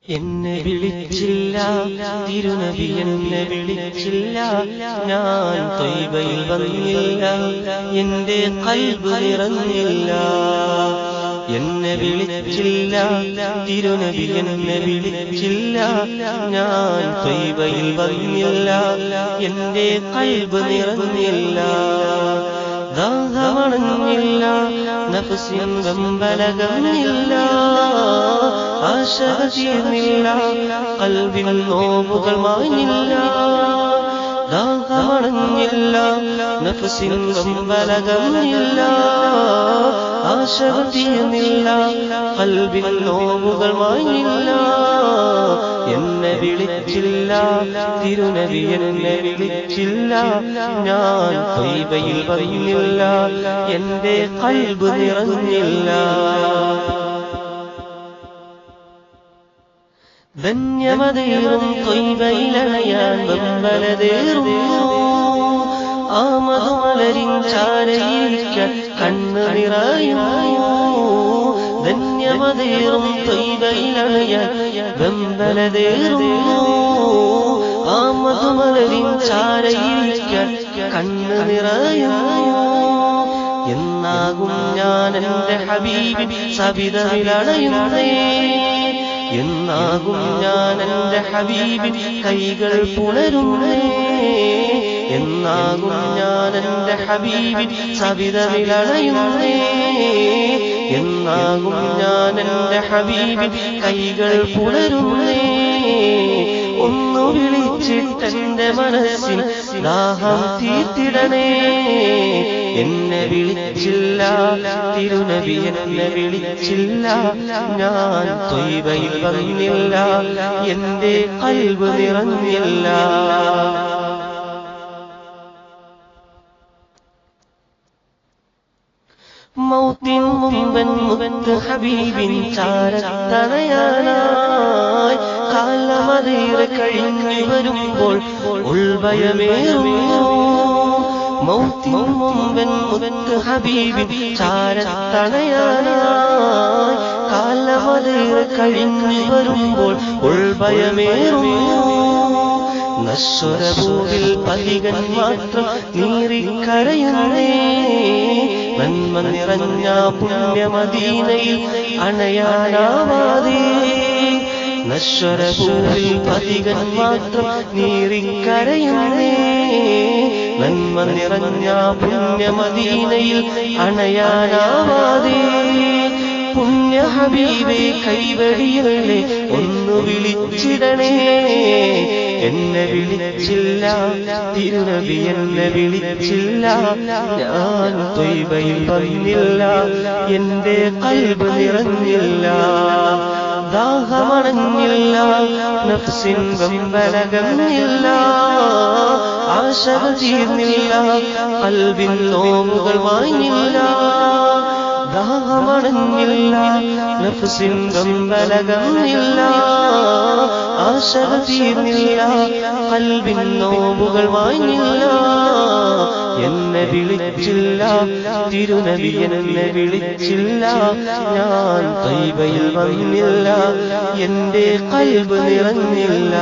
എന്നെ വിളിച്ചില്ല തിരുനബി, എന്നെ വിളിച്ചില്ല, ഞാൻ ത്വയ്ബയിൽ വന്നില്ല, എന്റെ ഖൽബ് നിറഞ്ഞില്ല. എന്നെ വിളിച്ചില്ല തിരുനബി, എന്നെ വിളിച്ചില്ല, ഞാൻ ത്വയ്ബയിൽ വന്നില്ല, എന്റെ ഖൽബ് നിറഞ്ഞില്ല. ദാഹമണഞ്ഞില്ല, നഫ്സിൻ വെമ്പലകമില്ല, ആശ തീർന്നില്ല, ഖൽബിൽ നോവുകൾ മാഞ്ഞില്ല. ദാഹമണഞ്ഞില്ല, നഫ്സിൻ വെമ്പലകമില്ല, ആശ തീർന്നില്ല, ഖൽബിൽ നോവുകൾ മാഞ്ഞില്ല. എന്നെ വിളിച്ചില്ല തിരുനബി, എന്നെ വിളിച്ചില്ല, ഞാൻ ത്വയ്ബയിൽ വന്നില്ല, എന്റെ ഖൽബ് നിറഞ്ഞില്ല. ധന്യമതേറും ത്വയ്ബയിലണയാൻ വെമ്പലതേറുന്നു, ആമതുമലരിൻ ചാരയിരിക്കാൻ കണ്ണ് നിറയുന്നു. ധന്യമതേറും ത്വയ്ബയിലണയാൻ വെമ്പലതേറുന്നു, ആമതുമലരിൻ ചാരയിരിക്കാൻ കണ്ണ് നിറയുന്നു. എന്നാകും ഞാൻ എന്റെ ഹബീബിൻ സവിധമിലണയുന്നേ, എന്നാകും ഞാൻ എന്റെ ഹബീബിൻ കൈകൾ പുണരുന്നേ, എന്നാകും ഞാൻ എന്റെ ഹബീബിൻ സവിധമിലണയുന്നേ, എന്നാകും ഞാൻ എന്റെ ഹബീബിൻ കൈകൾ പുണരുന്നേ. ഒന്നു വിളിച്ചിട്ടെന്റെ മനസ്സിൽ ദാഹം തീർത്തിടണേ. എന്നെ വിളിച്ചില്ല തിരുനബി, എന്നെ വിളിച്ചില്ല, ഞാൻ ത്വയ്ബയിൽ വന്നില്ല, എന്റെ ഖൽബ് നിറഞ്ഞില്ല. മൗത്തിൻ മുമ്പൻ മുഖത്ത് ഹബീബിൻ ചാരത്തണയാനായി, കാലമതേറെ കഴിഞ്ഞു വരുമ്പോൾ ഉൾഭയമേറുന്നു. മൗത്തിൻ മുമ്പൻ മുഖത്ത് ഹബീബിൻ ചാരത്തണയാനായി, കാലമതേറെ കഴിഞ്ഞു വരുമ്പോൾ ഉൾഭയമേറുന്നു. നശ്വരഭൂവിൽ പതികൻ മാത്രം നീറിക്കരയുന്നേ, നന്മ നിറഞ്ഞ പുണ്യമദീനയിൽ അണയാനാവാതെ. നശ്വരഭൂവിൽ പതികൻ മാത്രം നീറിക്കരയുന്നേ, നന്മ നിറഞ്ഞ പുണ്യമദീനയിൽ അണയാനാവാതെ. പുണ്യ ഹബീബേ കൈവടിയല്ലേ ഒന്നു വിളിച്ചിടണേ. എന്നെ വിളിച്ചില്ല തിരുനബി, എന്നെ വിളിച്ചില്ല, ഞാൻ ത്വയ്ബയിൽ വന്നില്ല, എന്റെ ഖൽബ് നിറഞ്ഞില്ല. ദാഹമണഞ്ഞില്ല, നഫ്സിൻ വെമ്പലകമില്ല, ആശ തീർന്നില്ല, ഖൽബിൻ നോവുകൾ മാഞ്ഞില്ല. ദാഹമണഞ്ഞില്ല, നഫ്സിൻ വെമ്പലകമില്ല, ആശ തീർന്നില്ല, ഖൽബിൻ നോവുകൾ മാഞ്ഞില്ല. എന്നെ വിളിച്ചില്ല തിരുനബി, എന്നെ വിളിച്ചില്ല, ഞാൻ ത്വയ്ബയിൽ വന്നില്ല, എന്റെ ഖൽബ് നിറഞ്ഞില്ല.